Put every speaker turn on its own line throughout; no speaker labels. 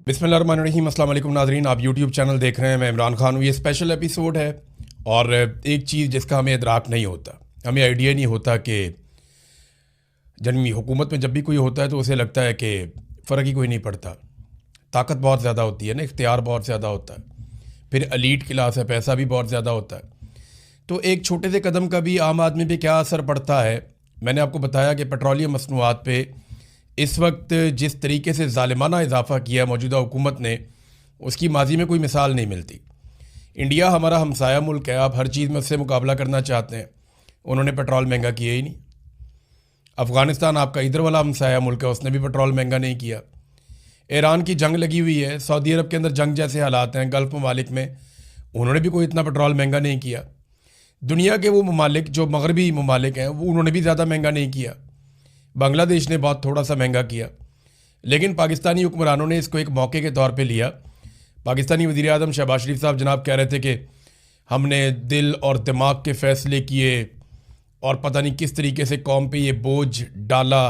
बिस्मिल्लाहिर्रहमानिर्रहीम, अस्सलाम वालेकुम नाज़रीन। आप यूट्यूब चैनल देख रहे हैं, मैं इमरान खान हूँ। ये स्पेशल एपिसोड है और एक चीज़ जिसका हमें इदराक नहीं होता, हमें आइडिया नहीं होता कि जन्मी हुकूमत में जब भी कोई होता है तो उसे लगता है कि फ़र्क ही कोई नहीं पड़ता। ताकत बहुत ज़्यादा होती है ना, इख्तियार बहुत ज़्यादा होता है, फिर एलीट क्लास है, पैसा भी बहुत ज़्यादा होता है। तो एक छोटे से कदम का भी आम आदमी पे क्या असर पड़ता है। मैंने आपको बताया कि पेट्रोलियम मसनूआत पे इस वक्त जिस तरीके से ज़ालिमाना इजाफ़ा किया मौजूदा हुकूमत ने, उसकी माजी में कोई मिसाल नहीं मिलती। इंडिया हमारा हमसाया मुल्क है, आप हर चीज़ में उससे मुकाबला करना चाहते हैं, उन्होंने पेट्रोल महंगा किया ही नहीं। अफ़गानिस्तान आपका इधर वाला हमसाया मुल्क है, उसने भी पेट्रोल महंगा नहीं किया। ईरान की जंग लगी हुई है, सऊदी अरब के अंदर जंग जैसे हालात हैं गल्फ़ ममालिक में, उन्होंने भी कोई इतना पेट्रोल महंगा नहीं किया। दुनिया के वो ममालिक जो मगरबी ममालिक हैं वो उन्होंने भी ज़्यादा महंगा नहीं किया। बांग्लादेश ने बहुत थोड़ा सा महंगा किया, लेकिन पाकिस्तानी हुक्मरानों ने इसको एक मौके के तौर पे लिया। पाकिस्तानी वज़ीर आज़म शहबाज शरीफ साहब जनाब कह रहे थे कि हमने दिल और दिमाग के फ़ैसले किए और पता नहीं किस तरीके से कौम पे ये बोझ डाला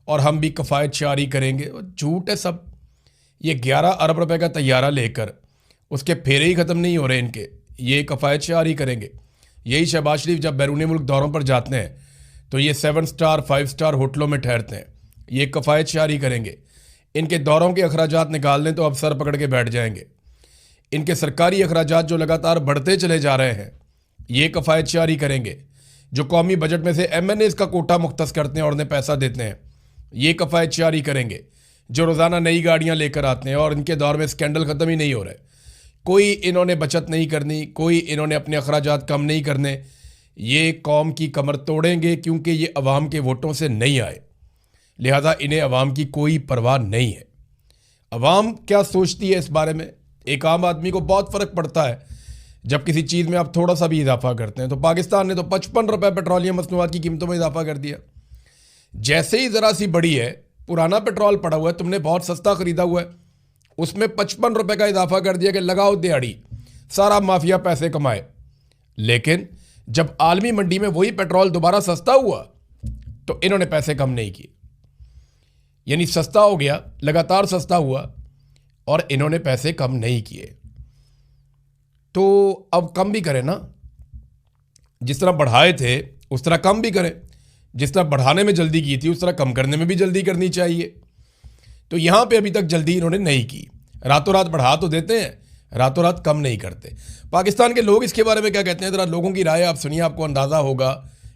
और हम भी कफ़ायत शारी करेंगे। झूठ है सब। ये 11 अरब रुपए का तैयारा लेकर उसके फेरे ही ख़त्म नहीं हो रहे इनके, ये कफ़ायत शारी करेंगे। यही शहबाज शरीफ जब बैरून मुल्क दौरों पर जाते हैं तो ये 7 स्टार 5 स्टार होटलों में ठहरते हैं, ये कफ़ायत शारी करेंगे। इनके दौरों के अखराजात निकाल लें तो अब सर पकड़ के बैठ जाएंगे। इनके सरकारी अखराजात जो लगातार बढ़ते चले जा रहे हैं, ये कफ़ायत शारी करेंगे। जो कौमी बजट में से MNAs का कोटा मुख्तस करते हैं और उन्हें पैसा देते हैं, ये कफ़ायत शारी करेंगे। जो रोज़ाना नई गाड़ियाँ लेकर आते हैं और इनके दौर में स्कैंडल ख़त्म ही नहीं हो रहे, कोई इन्होंने बचत नहीं करनी, कोई इन्होंने अपने अखराजात कम नहीं करने। ये कौम की कमर तोड़ेंगे क्योंकि ये अवाम के वोटों से नहीं आए, लिहाजा इन्हें अवाम की कोई परवाह नहीं है। अवाम क्या सोचती है इस बारे में, एक आम आदमी को बहुत फ़र्क पड़ता है जब किसी चीज़ में आप थोड़ा सा भी इजाफा करते हैं। तो पाकिस्तान ने तो 55 रुपये पेट्रोलियम मसनूआत की कीमतों में इजाफा कर दिया। जैसे ही ज़रा सी बढ़ी है, पुराना पेट्रोल पड़ा हुआ है, तुमने बहुत सस्ता ख़रीदा हुआ है, उसमें 55 रुपये का इजाफा कर दिया कि लगाओ दिहाड़ी, सारा माफिया पैसे कमाए। लेकिन जब आलमी मंडी में वही पेट्रोल दोबारा सस्ता हुआ तो इन्होंने पैसे कम नहीं किए, यानी सस्ता हो गया, लगातार सस्ता हुआ और इन्होंने पैसे कम नहीं किए। तो अब कम भी करें ना, जिस तरह बढ़ाए थे उस तरह कम भी करें। जिस तरह बढ़ाने में जल्दी की थी उस तरह कम करने में भी जल्दी करनी चाहिए। तो यहाँ पे अभी तक जल्दी इन्होंने नहीं की। रातों रात बढ़ा तो देते हैं, रातों रात कम नहीं करते। पाकिस्तान के लोग इसके बारे में क्या कहते हैं, ज़रा लोगों की राय आप सुनिए, आपको अंदाज़ा होगा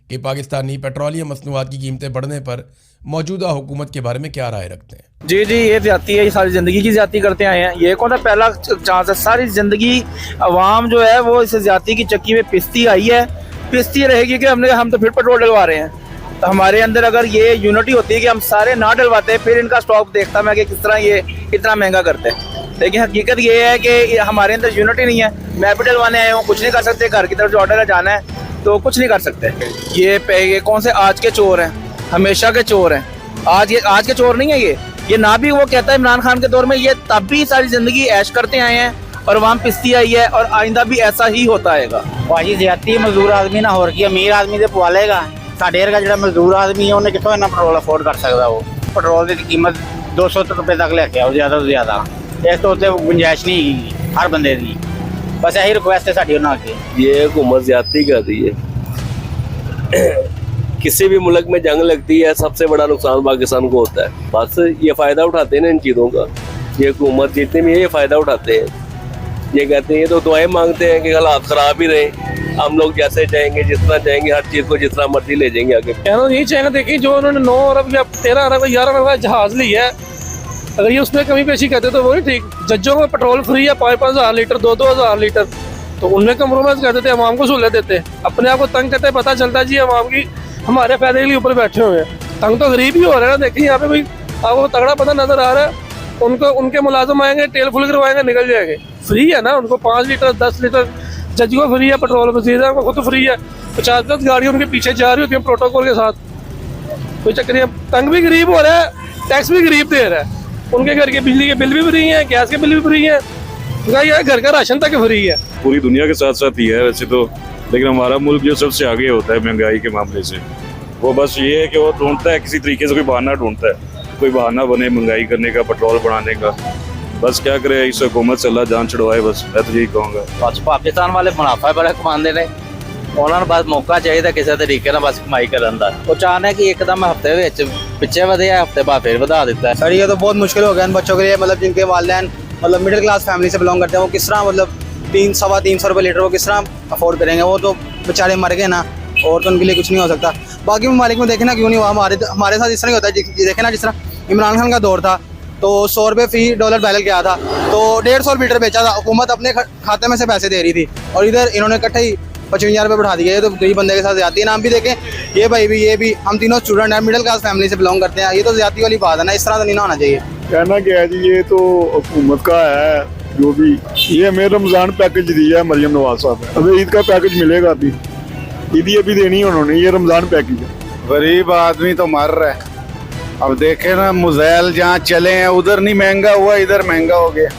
कि पाकिस्तानी पेट्रोलियम मसनूआत की कीमतें बढ़ने पर मौजूदा हुकूमत के बारे में क्या राय रखते हैं।
जी जी, ये ज्यादती है, ये सारी ज़िंदगी की ज्यादती करते आए हैं। ये कौन सा पहला चांस है? सारी ज़िंदगी अवाम जो है वो इस ज्यादती की चक्की में पिसती आई है, पिसती रहेगी कि हम तो फिर पेट्रोल डलवा रहे हैं। तो हमारे अंदर अगर ये यूनिटी होती है कि हम सारे ना डलवाते, फिर इनका स्टॉक देखता मैं कि किस तरह ये इतना महंगा करते हैं। लेकिन हकीकत ये है कि हमारे अंदर यूनिटी नहीं है। मैं भी डलवाने आया हूँ, कुछ नहीं कर सकते। घर की तरफ जो ऑर्डर जाना है तो कुछ नहीं कर सकते। ये कौन से आज के चोर हैं, हमेशा के चोर हैं। आज के चोर नहीं है ये ना भी वो कहता है इमरान खान के दौर में, ये तब भी सारी जिंदगी ऐश करते आए हैं और वहाँ पिसती आई है और आइंदा भी ऐसा ही होता है।
भाजी ज्यादा मजदूर आदमी ना होर की अमीर आदमी तो पवा लेगा, साढ़े वर्गा जो मजदूर आदमी है उन्हें कितों इन्ना पेट्रोल अफोर्ड कर सकता। वो पेट्रोल की कीमत 200 रुपए तक लेके आओ, ज्यादा तो ज्यादा। इस तो गुंजाइश नहीं है हर बंदे की। बस यही रिक्वेस्ट है साड़ी उन्होंने की।
ये हुकूमत ज्यादती कर रही है। किसी भी मुल्क में जंग लगती है, सबसे बड़ा नुकसान पाकिस्तान को होता है। बस ये फ़ायदा उठाते हैं ना इन चीज़ों का। ये हुकूमत जितने भी है ये फ़ायदा उठाते हैं। ये कहते हैं, ये तो दुआएं मांगते हैं कि हालात ख़राब ही रहे, हम लोग जैसे चाहेंगे जिस तरह चाहेंगे, हर चीज़ को जिस तरह मर्जी ले जाएंगे आगे।
कहना यही चाहेंगे, देखिए जो उन्होंने 9 अरब या 13 अरब 11 अरब का जहाज़ लिया है, अगर ये उसमें कमी पेशी करते तो वही ठीक। जज्जों में पेट्रोल फ्री है 5-5 हज़ार लीटर 2-2 हज़ार लीटर, तो उनमें कम्प्रोमाइज़ कर देते, अवाम को सहूलत देते, अपने आप को तंग करते। पता चलता है जी अवाम की हमारे फायदे के लिए ऊपर बैठे हुए हैं, तंग तो गरीब ही हो रहे हैं। देखिए यहाँ पे कोई आपको तगड़ा पता नजर आ रहा है, उनके मुलाजम आएंगे, तेल फुल करवाएंगे, निकल जाएंगे। फ्री है ना, उनको 5 लीटर 10 लीटर जज को फ्री है पेट्रोल, वज़ीर को खुद फ्री है। 50-50 गाड़ियाँ उनके पीछे जा रही होती है प्रोटोकॉल के साथ, कोई चक्कर नहीं। तंग भी गरीब हो रहा है, टैक्स भी गरीब दे रहा है। उनके घर के बिजली के बिल भी फ्री है, गैस के बिल भी फ्री है, घर का राशन तक फ्री है।
पूरी दुनिया के साथ साथ ही है वैसे तो, लेकिन हमारा मुल्क जो सबसे आगे होता है महंगाई के मामले से, वो बस ये है कि वो ढूंढता है किसी तरीके से, कोई बहाना ढूंढता है, कोई बहाना बने महंगाई करने का, पेट्रोल बढ़ाने का। बस क्या करे, इस हुकूमत से अल्लाह जान छुड़वाए, बस मैं तो यही कहूँगा।
बस पाकिस्तान वाले मुनाफा बड़ा कमाते ने, ਉਹਨਾਂ ਨੂੰ ਬਸ ਮੌਕਾ ਚਾਹੀਦਾ ਕਿਸੇ ਤਰੀਕੇ ਨਾਲ ਬਸ ਕਮਾਈ ਕਰਨ ਦਾ। ਉਹ ਚਾਹਨੇ कि एकदम हफ्ते ਵਿੱਚ ਪਿੱਛੇ ਵਧਿਆ, हफ्ते बाद फिर ਵਧਾ ਦਿੱਤਾ।
सर ये तो बहुत मुश्किल हो गया इन बच्चों के लिए, मतलब जिनके वालिदैन मतलब मिडिल क्लास फैमिली से बिलोंग करते हैं, वो किस तरह मतलब 300-350 रुपये लीटर वो किस तरह अफोर्ड करेंगे? वो तो बेचारे मर गए ना, और तो उनके लिए कुछ नहीं हो सकता। बाकी ममालिक में देखे ना क्यों नहीं हुआ, हमारे साथ इस तरह ही होता है। देखे ना जिस तरह इमरान खान का दौर था तो 100 रुपये फी डॉलर बैरल गया था, तो 150 लीटर बेचा था, हुकूमत अपने खाते में से पैसे दे रही थी, और इधर इन्होंने इकट्ठे ही 55 रुपये बढ़ा दिए। ये तो गरीब बंदे के साथ ज्यादती है ना। हम भी देखें, ये भाई भी, ये भी, हम तीनों स्टूडेंट हैं, मिडिल क्लास फैमिली से बिलोंग करते हैं, ये तो ज्यादती वाली बात है ना, इस तरह तो नहीं ना होना चाहिए।
कहना क्या है जी, ये तो हुकूमत का है जो भी। ये हमें रमज़ान पैकेज दिया है मरियम नवाज साहब ने, अभी ईद का पैकेज मिलेगा, अभी ईदी अभी देनी है उन्होंने, ये रमज़ान पैकेज है।
गरीब आदमी तो मर रहा है। अब देखे ना, मुज़ैल जहाँ चले हैं उधर नहीं महंगा हुआ, इधर महंगा हो गया।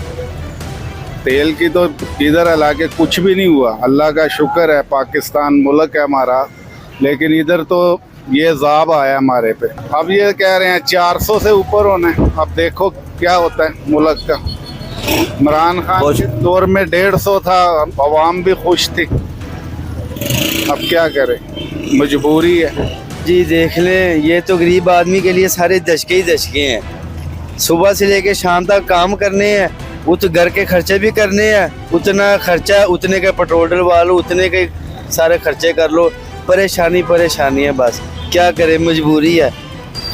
तेल की तो इधर हालांकि कुछ भी नहीं हुआ, अल्लाह का शुक्र है, पाकिस्तान मुल्क है हमारा, लेकिन इधर तो ये ज़ाब आया हमारे पे। अब ये कह रहे हैं 400 से ऊपर होना है, अब देखो क्या होता है मुल्क का। इमरान खान के दौर में 150 था, अवाम भी खुश थी, अब क्या करें, मजबूरी है।
जी देख लें, ये तो गरीब आदमी के लिए सारे दशके ही दशके हैं। सुबह से लेके शाम तक काम करने हैं, उत घर के खर्चे भी करने हैं, उतना खर्चा उतने का पेट्रोल डलवा लो, उतने के सारे खर्चे कर लो, परेशानी परेशानी है, बस क्या करें, मजबूरी है।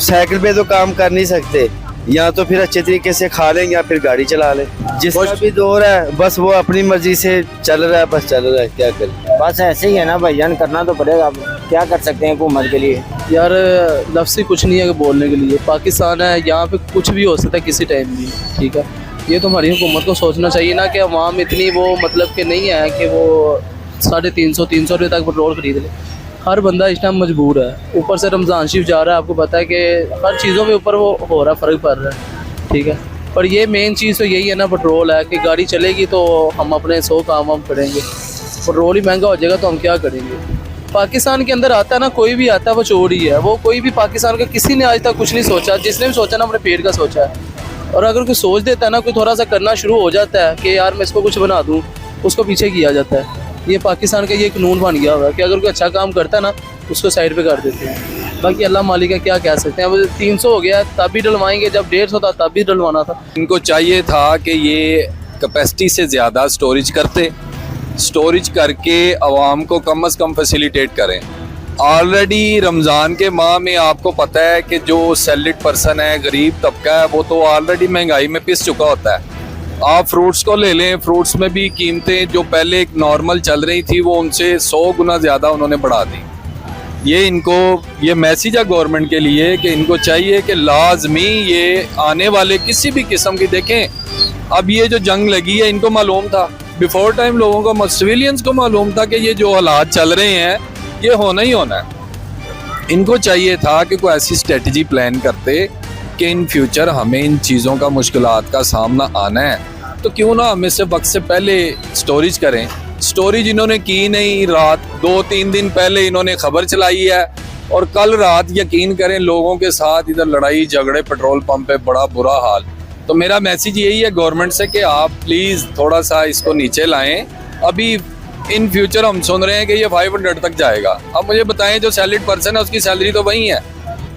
साइकिल पे तो काम कर नहीं सकते, या तो फिर अच्छे तरीके से खा लें या फिर गाड़ी चला लें। जिसका भी दौर है बस वो अपनी मर्जी से चल रहा है, बस चल रहा है, क्या करें।
बस ऐसे ही है ना भाईजान, करना तो पड़ेगा, क्या कर सकते हैं हुकूमत के लिए।
यार लफ्ज़ ही कुछ नहीं है बोलने के लिए। पाकिस्तान है, यहाँ पे कुछ भी हो सकता है किसी टाइम भी, ठीक है। ये तो हमारी हुकूमत को सोचना चाहिए ना कि अवाम इतनी वो मतलब कि नहीं है कि वो 350-300 रुपये तक पेट्रोल खरीद ले। हर बंदा इस टाइम मजबूर है, ऊपर से रमज़ान शरीफ जा रहा है, आपको पता है कि हर चीज़ों के ऊपर वो हो रहा, फ़र्क पड़ रहा है, ठीक है। पर ये मेन चीज़ तो यही है ना, पेट्रोल है कि गाड़ी चलेगी तो हम अपने 100 काम हम करेंगे, पेट्रोल ही महंगा हो जाएगा तो हम क्या करेंगे। पाकिस्तान के अंदर आता है ना, कोई भी आता है वो चोर ही है, वो कोई भी पाकिस्तान का किसी ने आज तक कुछ नहीं सोचा, जिसने भी सोचा ना अपने पेट का सोचा है। और अगर कोई सोच देता है ना, कोई थोड़ा सा करना शुरू हो जाता है कि यार मैं इसको कुछ बना दूँ, उसको पीछे किया जाता है। ये पाकिस्तान का ये कानून बन गया हुआ है कि अगर कोई अच्छा काम करता है ना, उसको साइड पे कर देते हैं। बाकी अल्लाह मालिक है, क्या कह सकते हैं। अब 300 हो गया तब भी डलवाएंगे, जब 150 था तब भी डलवाना था।
इनको चाहिए था कि ये कैपेसिटी से ज़्यादा स्टोरेज करते, स्टोरेज करके आवाम को कम से कम फैसिलिटेट करें। ऑलरेडी रमज़ान के माह में आपको पता है कि जो सैलरीड पर्सन है, गरीब तबका है, वो तो ऑलरेडी महंगाई में पिस चुका होता है। आप फ्रूट्स को ले लें, फ्रूट्स में भी कीमतें जो पहले एक नॉर्मल चल रही थी वो उनसे 100 गुना ज़्यादा उन्होंने बढ़ा दी। ये मैसेज है गवर्नमेंट के लिए कि इनको चाहिए कि लाजमी ये आने वाले किसी भी किस्म की, देखें अब ये जो जंग लगी है इनको मालूम था, बिफोर टाइम लोगों को, सिविलियंस को मालूम था कि ये जो हालात चल रहे हैं ये होना ही होना है। इनको चाहिए था कि कोई ऐसी स्ट्रेटजी प्लान करते कि इन फ्यूचर हमें इन चीज़ों का, मुश्किलात का सामना आना है तो क्यों ना हम इससे वक्त से पहले स्टोरेज करें। स्टोरेज इन्होंने की नहीं, रात 2-3 दिन पहले इन्होंने खबर चलाई है, और कल रात यकीन करें लोगों के साथ इधर लड़ाई झगड़े, पेट्रोल पंप पे बड़ा बुरा हाल। तो मेरा मैसेज यही है गवर्नमेंट से कि आप प्लीज़ थोड़ा सा इसको नीचे लाएं। अभी इन फ्यूचर हम सुन रहे हैं कि ये 500 तक जाएगा। अब मुझे बताएं, जो सैलरीड पर्सन है उसकी सैलरी तो वही है।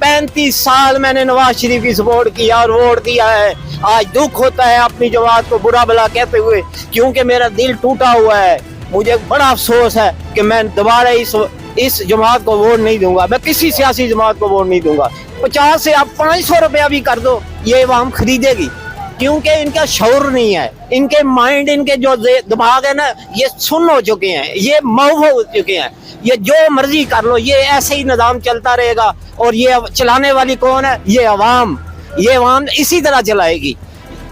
35 साल मैंने नवाज शरीफ की सपोर्ट किया और वोट दिया है। आज दुख होता है अपनी जमात को बुरा भला कहते हुए, क्योंकि मेरा दिल टूटा हुआ है। मुझे बड़ा अफसोस है कि मैं दोबारा इस जमात को वोट नहीं दूंगा, मैं किसी सियासी जमात को वोट नहीं दूंगा। 50 से आप 500 रुपया भी कर दो, ये अवाम खरीदेगी, क्योंकि इनका शऊर नहीं है, इनके माइंड, इनके जो दिमाग है ना, ये सुन हो चुके हैं, ये मऊफ हो चुके हैं। ये जो मर्जी कर लो, ये ऐसे ही निज़ाम चलता रहेगा। और ये चलाने वाली कौन है? ये अवाम इसी तरह चलाएगी।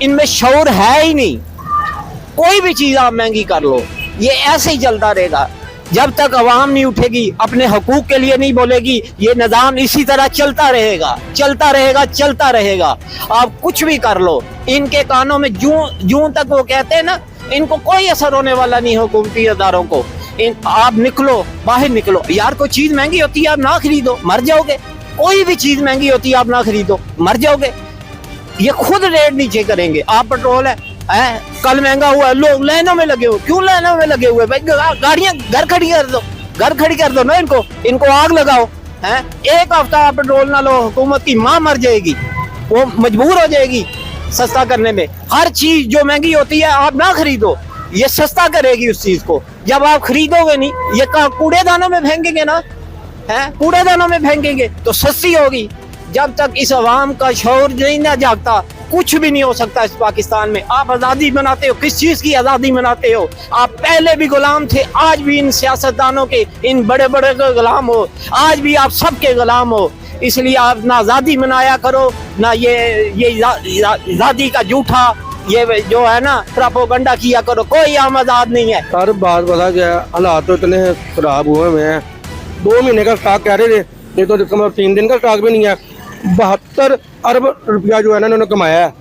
इनमें शऊर है ही नहीं। कोई भी चीज़ आप महंगी कर लो, ये ऐसे ही चलता रहेगा। जब तक अवाम नहीं उठेगी, अपने हकूक के लिए नहीं बोलेगी, ये निज़ाम इसी तरह चलता रहेगा, चलता रहेगा, चलता रहेगा। आप कुछ भी कर लो, इनके कानों में जूं तक वो कहते हैं ना, इनको कोई असर होने वाला नहीं हुकूमती अदारों को। आप निकलो, बाहर निकलो। यार कोई चीज़ महंगी होती है आप ना खरीदो, मर जाओगे। कोई भी चीज़ महंगी होती है आप ना खरीदो, मर जाओगे। ये खुद रेट नीचे करेंगे। आप पेट्रोल है
है? कल महंगा हुआ, लोग लाइनों में लगे हुए। क्यों लाइनों में लगे हुए भाई? गाड़ियां घर खड़ी कर दो, घर खड़ी कर दो ना, इनको आग लगाओ है। एक हफ्ता पेट्रोल ना लो, हुकूमत की मां मर जाएगी, वो मजबूर हो जाएगी सस्ता करने में। हर चीज जो महंगी होती है आप ना खरीदो, ये सस्ता करेगी उस चीज को। जब आप खरीदोगे नहीं, ये कूड़ेदानों में फेंकेंगे ना, है कूड़ेदानों में फेंकेंगे तो सस्ती होगी। जब तक इस अवाम का शौर नहीं ना जागता, कुछ भी नहीं हो सकता इस पाकिस्तान में। आप आज़ादी मनाते हो, किस चीज़ की आज़ादी मनाते हो? आप पहले भी गुलाम थे, आज भी इन सियासतदानों के, इन बड़े बड़े के गुलाम हो, आज भी आप सबके गुलाम हो। इसलिए आप ना आज़ादी मनाया करो, ना ये आज़ादी का झूठा ये जो है ना प्रोपेगेंडा किया करो। कोई हम आज़ाद नहीं है।
हर बात बता गया, हालात तो इतने खराब हुए हुए हैं। 2 महीने का स्टॉक कह रहे थे, ये तो 3 दिन का स्टॉक भी नहीं है। 72 अरब रुपया जो है ना इन्होंने कमाया है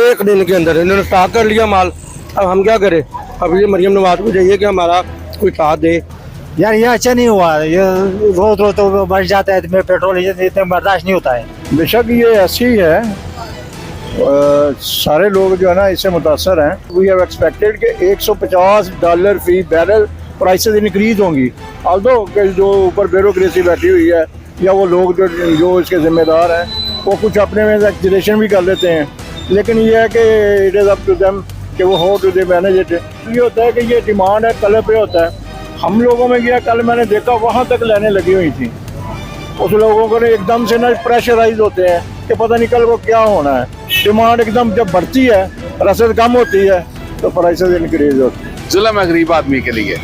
1 दिन के अंदर। इन्होंने स्टॉक कर लिया माल। अब हम क्या करें? अब ये मरियम नवाज को चाहिए कि हमारा कोई साथ दे।
यार ये अच्छा नहीं हुआ, ये रोज रोज तो बढ़ जाता है, पेट्रोल इतने बर्दाश्त नहीं होता है।
बेशक ये ऐसी है, सारे लोग जो है ना इससे मुतासर हैं। वी हैव एक्सपेक्टेड कि $150 फी बैरल प्राइसेस इंक्रीज होंगी। ऑल्दो कि जो ऊपर ब्यूरोक्रेसी बैठी हुई है या वो लोग जो इसके जिम्मेदार हैं वो कुछ अपने में एक्सलेशन भी कर लेते हैं, लेकिन ये है कि it is up to them कि वो हो टू दे मैनेज इट। ये होता है कि ये डिमांड है, कलर पे होता है। हम लोगों में गया, कल मैंने देखा वहाँ तक लाइनें लगी हुई थी। उस लोगों को एकदम से ना प्रेशराइज होते हैं कि पता नहीं कल को क्या होना है। डिमांड एकदम जब बढ़ती है, रसद कम होती है तो प्राइसेस इंक्रीज होती है।
जुल्म है गरीब आदमी के लिए,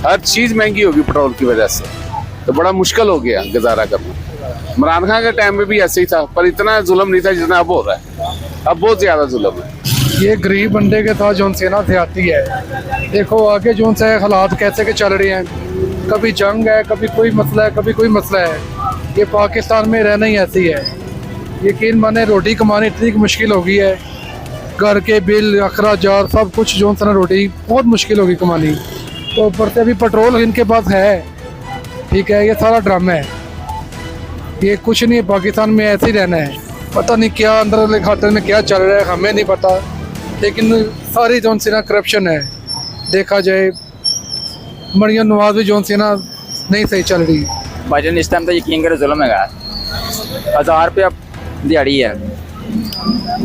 हर चीज़ महंगी होगी पेट्रोल की वजह से, तो बड़ा मुश्किल हो गया गुजारा करना। इमरान खान के टाइम में भी ऐसे ही था, पर इतना जुल्म नहीं था जितना अब हो रहा है। अब बहुत ज़्यादा जुल्म है।
ये गरीब बंदे के साथ जो से ना ज़्यादती है। देखो आगे जो से हालात कैसे के चल रहे हैं, कभी जंग है, कभी कोई मसला है, कभी कोई मसला है। ये पाकिस्तान में रहना ही ऐसी है। यकीन माने रोटी कमानी इतनी मुश्किल हो गई है, घर के बिल अखराजात सब कुछ जो सा रोटी बहुत मुश्किल होगी कमानी। तो ऊपर से अभी पेट्रोल इनके पास है, ठीक है, ये सारा ड्रामा है। ये कुछ नहीं, पाकिस्तान में ऐसे ही रहना है। पता नहीं क्या अंदर खाते में क्या चल रहा है, हमें नहीं पता, लेकिन सारी जो सी ना करप्शन है। देखा जाए मरियम नवाज भी जो सी ना नहीं सही चल रही।
भाईजान इस टाइम तो यकीन करो जुल्म है। 1000 रुपया दिहाड़ी है,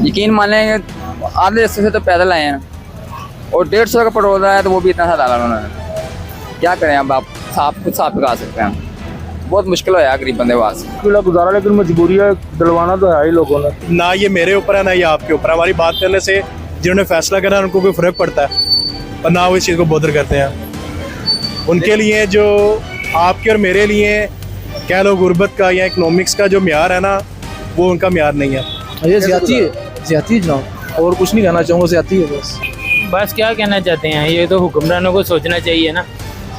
यकीन माने आधे रास्ते से तो पैदल आए हैं और 150 का पेट्रोल आया तो वो भी इतना सा डाला उन्होंने। क्या करें अब, आप कुछ साफ लगा सकते हैं। बहुत मुश्किल है गरीब बंदे वास्ते
गुजारा, लेकिन मजबूरी है, दिलवाना तो है ही लोगों ने।
ना ये मेरे ऊपर है ना ये आपके ऊपर। हमारी बात करने से जिन्होंने फैसला करा उनको कोई फ़र्क पड़ता है, और ना वो इस चीज़ को बॉदर करते हैं। उनके लिए जो आपके और मेरे लिए कह लो गुर्बत का या इकनॉमिक्स का जो म्यार है ना, वो उनका म्यार नहीं है।
ये ज़्यादती जनाब, और कुछ नहीं कहना चाहूँगा, ज़्यादती है
बस क्या कहना चाहते हैं, ये तो हुक्मरानों को सोचना चाहिए ना।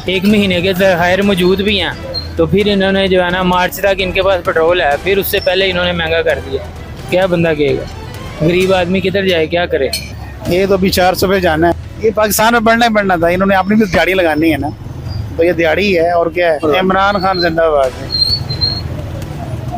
1 महीने के ज़खायर मौजूद भी हैं, तो फिर इन्होंने जो है ना मार्च तक इनके पास पेट्रोल है, फिर उससे पहले इन्होंने महंगा कर दिया। क्या बंदा कहेगा? गरीब आदमी किधर जाए, क्या करे?
ये तो अभी 400 पे जाना है। ये पाकिस्तान में बढ़ना था, इन्होंने अपनी भी दिहाड़ी लगानी है ना, तो ये दिहाड़ी है और क्या है। इमरान खान जिंदाबाद है,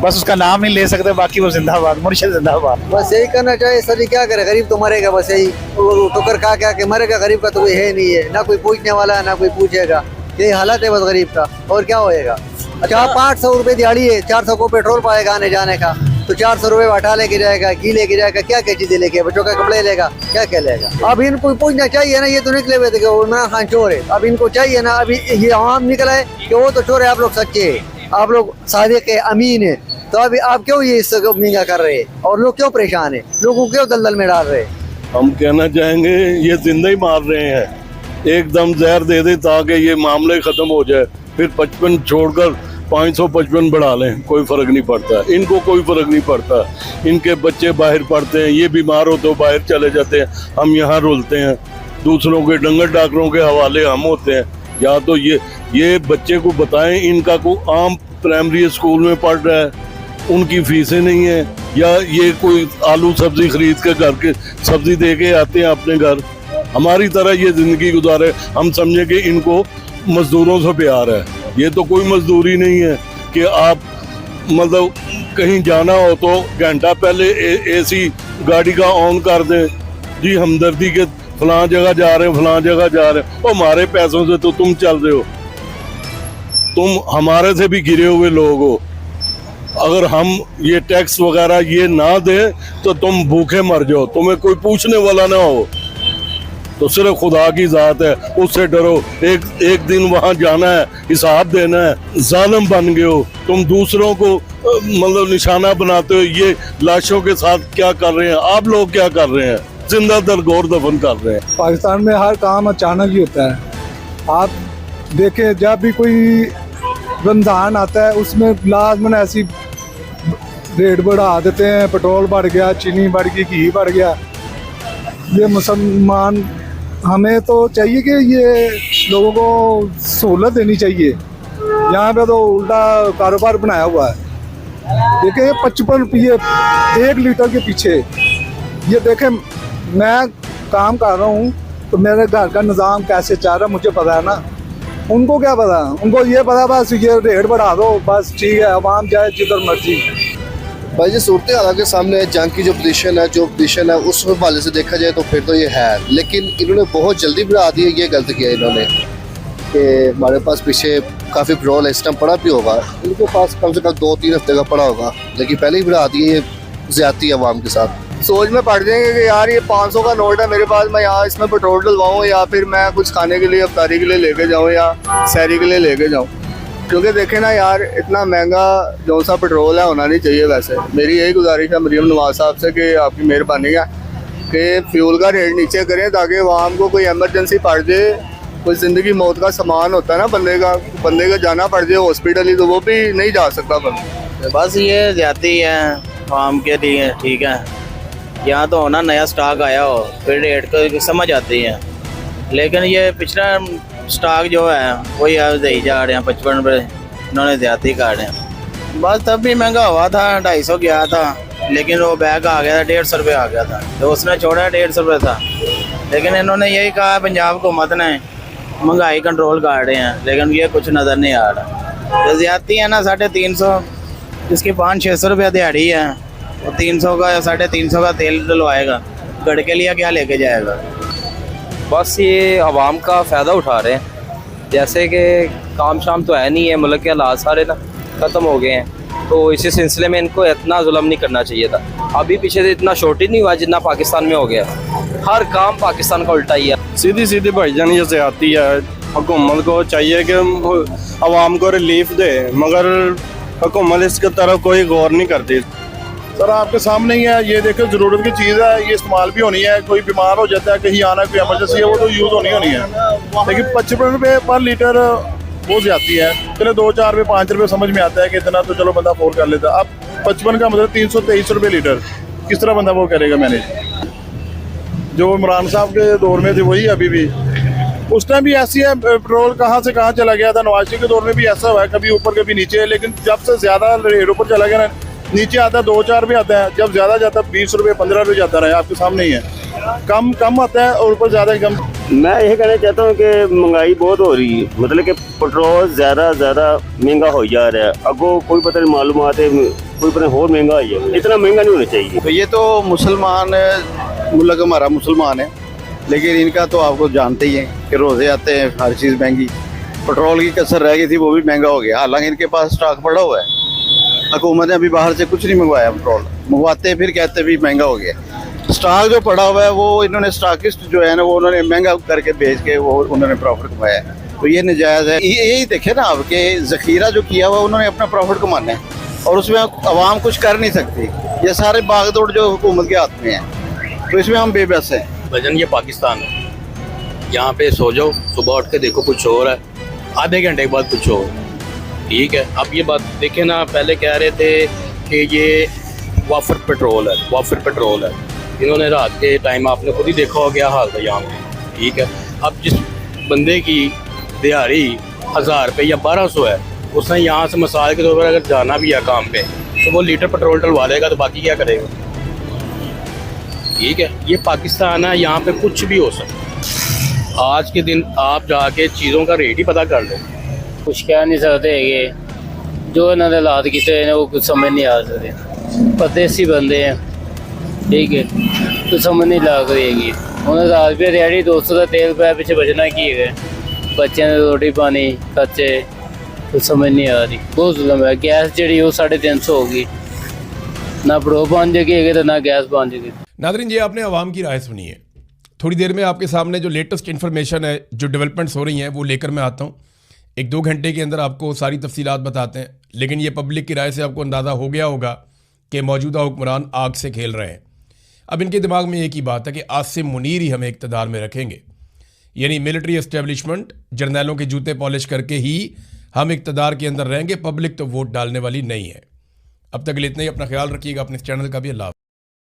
बस उसका नाम नहीं ले सकते, बाकी वो जिंदाबाद, मुर्शिद जिंदाबाद।
बस यही करना चाहिए सर। क्या करे, गरीब तो मरेगा, बस यही ठोकर खा के मरेगा। गरीब का तो कोई है नहीं है, ना कोई पूछने वाला है ना कोई पूछेगा। यही हालत है बस गरीब का, और क्या होएगा। अच्छा 500 रुपये दिहाड़ी है, 400 को पेट्रोल पाएगा आने जाने का, तो 400 रुपये हटा लेके जाएगा, घी लेके जाएगा, क्या क्या चीजें लेके, बच्चों का कपड़े लेगा, क्या क्या लेगा। अब इनको पूछना चाहिए ना, ये तो निकले हुए थे कि इमरान खान चोर है। अब इनको चाहिए ना, अभी ये आवाम निकला है कि वो तो चोर है, आप लोग सच्चे है, आप लोग सादिक है, अमीन है। तो अभी आप क्यों ये इसको महंगा कर रहे हैं और लोग क्यों परेशान है, लोगों को क्यों दलदल में डाल रहे हैं?
हम कहना चाहेंगे ये जिंदा ही मार रहे हैं, एकदम जहर दे दे ताकि ये मामले खत्म हो जाए, फिर 55 छोड़कर 555 बढ़ा लें, कोई फर्क नहीं पड़ता। इनको कोई फर्क नहीं पड़ता, इनके बच्चे बाहर पढ़ते हैं, ये बीमार हो तो बाहर चले जाते हैं, हम यहाँ रुलते हैं, दूसरों के डंगर डॉक्टरों के हवाले हम होते हैं। या तो ये बच्चे को बताएं, इनका को आम प्राइमरी स्कूल में पढ़ रहा है, उनकी फीसें नहीं है, या ये कोई आलू सब्जी खरीद के घर के सब्जी दे के आते हैं अपने घर, हमारी तरह ये जिंदगी गुजारे। हम समझे कि इनको मजदूरों से प्यार है। ये तो कोई मजदूरी नहीं है कि आप मतलब कहीं जाना हो तो घंटा पहले एसी गाड़ी का ऑन कर दें, जी हमदर्दी के फलां जगह जा रहे हो, फलां जगह जा रहे हो, हमारे पैसों से तो तुम चल रहे हो, तुम हमारे से भी गिरे हुए लोग हो। अगर हम ये टैक्स वगैरह ये ना दे तो तुम भूखे मर जाओ, तुम्हें कोई पूछने वाला ना हो। तो सिर्फ खुदा की जात है, उससे डरो। एक दिन वहां जाना है, हिसाब देना है। जालिम बन गए हो तुम, दूसरों को मतलब निशाना बनाते हो। ये लाशों के साथ क्या कर रहे हैं आप लोग, क्या कर रहे हैं? जिंदा दरगोर दफन कर रहे हैं।
पाकिस्तान में हर काम अचानक ही होता है। आप देखें, जब भी कोई रमज़ान आता है उसमें लाजमन ऐसी रेट बढ़ा देते हैं। पेट्रोल बढ़ गया, चीनी बढ़ गई, घी बढ़ गया। ये मुसलमान, हमें तो चाहिए कि ये लोगों को सहूलत देनी चाहिए। यहाँ पे तो उल्टा कारोबार बनाया हुआ है। देखिए 55 रुपये 1 लीटर के पीछे। ये देखें, मैं काम कर रहा हूँ तो मेरे घर का निज़ाम कैसे चल रहा है मुझे पता है ना। उनको क्या पता, उनको ये पता बस ये रेट बढ़ा दो, बस ठीक है, आवाम जाए जिधर मर्जी।
भाई जी सूरत हाल के सामने जंग की जो पोजीशन है उस हवाले से देखा जाए तो फिर तो ये है, लेकिन इन्होंने बहुत जल्दी बढ़ा दी है। ये गलत किया इन्होंने कि हमारे पास पीछे काफ़ी पेट्रोल इस टाइम पड़ा भी होगा, इनके पास कम से कम 2-3 हफ्ते का पड़ा होगा, लेकिन पहले ही बढ़ा दिए। ये ज्यादती आवाम के साथ सोच में पड़ जाएंगे कि यार ये 500 का नोट है मेरे पास, मैं यहाँ इसमें पेट्रोल डलवाऊँ या फिर मैं कुछ खाने के लिए अफ्तारी के लिए लेके जाऊँ या सैरी के लिए लेके जाऊँ। क्योंकि देखें ना यार, इतना महंगा जो सा पेट्रोल है होना नहीं चाहिए। वैसे मेरी यही गुजारिश है मरीम नवाज साहब से कि आपकी मेहरबानी है कि फ्यूल का रेट नीचे करें ताकि आवाम को कोई एमरजेंसी पड़ जाए, कोई ज़िंदगी मौत का सामान होता है ना बंदे का जाना पड़ जाए हॉस्पिटल ही, तो वो भी नहीं जा सकता बंदा।
बस ये ज्यादती है आवाम के लिए। ठीक है, यहाँ तो होना नया स्टॉक आया हो फिर रेट को समझ आती है, लेकिन ये पिछला स्टॉक जो है वही दे ही जा रहे हैं 55 रुपये। इन्होंने ज्यादा कर रहे हैं। बस तब भी महंगा हुआ था, 250 गया था, लेकिन वो बैग आ गया था 150 रुपये आ गया था, तो उसने छोड़ा 150 रुपये था। लेकिन इन्होंने यही कहा पंजाब हुकूमत ने महंगाई कंट्रोल कर रहे हैं, लेकिन ये कुछ नज़र नहीं आ रहा। तो ज्यादती है ना, 350, जिसकी 500-600 रुपये दिहाड़ी है, वो 300 का या 350 का तेल डलवाएगा, गड़ के लिए क्या लेके जाएगा।
बस ये आवाम का फ़ायदा उठा रहे हैं। जैसे कि काम शाम तो है नहीं है, मुल्क के हालात सारे ना ख़त्म हो गए हैं, तो इसी सिलसिले में इनको इतना जुल्म नहीं करना चाहिए था। अभी पीछे से इतना शॉर्टेज नहीं हुआ जितना पाकिस्तान में हो गया। हर काम पाकिस्तान का उल्टा ही है।
सीधी भाईजान ये ज्यादती है। हुकूमत को चाहिए कि आवाम को रिलीफ दे, मगर हुकूमत इसकी तरफ कोई गौर नहीं करती।
सर आपके सामने ही है, ये देखो ज़रूरत की चीज़ है, ये इस्तेमाल भी होनी है। कोई बीमार हो जाता है, कहीं आना, कोई एमरजेंसी है, वो तो यूज़ होनी है। लेकिन 55 रुपये पर लीटर वो जाती है। चलो 2-4 रुपये 5 रुपये समझ में आता है कि इतना तो चलो बंदा अफोर्ड कर लेता। अब 55 का मतलब 323 रुपये लीटर, किस तरह बंदा वो करेगा मैनेज? जो इमरान साहब के दौर में थे वही अभी भी। उस टाइम भी ऐसी है, पेट्रोल कहाँ से कहाँ चला गया था। नवाज शरीफ के दौर में भी ऐसा हुआ है, कभी ऊपर कभी नीचे। लेकिन जब से ज़्यादा रेट ऊपर चला गया ना, नीचे आता है 2-4 रुपये आता है, जब ज़्यादा जाता है 20 रुपये 15 रुपये जाता रहा, आपके सामने ही है। कम आता है और ऊपर ज़्यादा कम।
मैं यही कहना चाहता हूँ कि महंगाई बहुत हो रही है, मतलब कि पेट्रोल ज़्यादा महंगा हो जा रहा है। अगो कोई पता नहीं मालूमात है, कोई पता और महंगा हो जाए, इतना महंगा नहीं होना चाहिए।
तो ये तो मुसलमान मुल्क हमारा मुसलमान है, लेकिन इनका तो आपको जानते ही हैं कि रोज़े आते हैं, हर चीज़ महंगी। पेट्रोल की कसर रह गई थी, वो भी महंगा हो गया। हालांकि इनके पास स्टॉक पड़ा हुआ है। हुकूमत ने अभी बाहर से कुछ नहीं मंगवाया, पेट्रोल मंगवाते फिर कहते भी महंगा हो गया। स्टॉक जो पड़ा हुआ है वो इन्होंने स्टॉकिस्ट जो है ना, वो उन्होंने महंगा करके बेच के वो उन्होंने प्रॉफिट कमाया है, तो ये नाजायज़ है। यही देखे ना आपके ज़ख़ीरा जो किया हुआ उन्होंने अपना प्रॉफिट कमाना है, और उसमें आवाम कुछ कर नहीं सकती। ये सारे भागदौड़ जो हुकूमत के हाथ में है, तो इसमें हम बेबस हैं।
भजन ये पाकिस्तान है, यहाँ पे सो जाओ, सुबह उठ के देखो कुछ और है, आधे घंटे के बाद कुछ और। ठीक है, अब ये बात देखें ना, पहले कह रहे थे कि ये वाफर पेट्रोल है। इन्होंने रात के टाइम आपने खुद ही देखा हो क्या हाल था यहाँ पे। ठीक है, अब जिस बंदे की दिहाड़ी 1000 रुपये या 1200 है, उसने यहाँ से मिसाल के तौर पर अगर जाना भी है काम पे, तो वो लीटर पेट्रोल डलवा देगा, तो बाकी क्या करेगा? ठीक है, ये पाकिस्तान है, यहाँ पे कुछ भी हो सकता। आज के दिन आप जाके चीज़ों का रेट ही पता कर लो।
कुछ कह नहीं सकते ये जो इन्होंने हालात किए वो कुछ समझ नहीं आ सकते। परदेसी बंदे हैं, ठीक है,
तो समझ नहीं लग रही हैगी। उन्हें 1000 रुपये दिहाड़ी 200 का तेल पाया पिछले बचना की है, बच्चों ने रोटी पानी खर्चे, तो समझ नहीं आ रही। बहुत जुल्म है। गैस जी वो 350 होगी, ना पेट्रोल बन जाएगी तो ना गैस बन जाएगी।
नादरीन, ये आपने आवाम की राय सुनी है। थोड़ी देर में आपके सामने जो लेटेस्ट इन्फॉर्मेशन है, जो डेवलपमेंट्स हो रही हैं, वो लेकर मैं आता हूँ। 1-2 घंटे के अंदर आपको सारी तफसीलात बताते हैं। लेकिन ये पब्लिक की राय से आपको अंदाज़ा हो गया होगा कि मौजूदा हुक्मरान आग से खेल रहे हैं। अब इनके दिमाग में एक ही बात है कि आसिम मुनीर ही हमें इक़्तिदार में रखेंगे, यानी मिलिट्री एस्टेब्लिशमेंट, जर्नैलों के जूते पॉलिश करके ही हम इक़्तिदार के अंदर रहेंगे। पब्लिक तो वोट डालने वाली नहीं है। अब तक के लिए इतना ही। अपना ख्याल रखिएगा, अपने इस चैनल का भी। अल्लाह।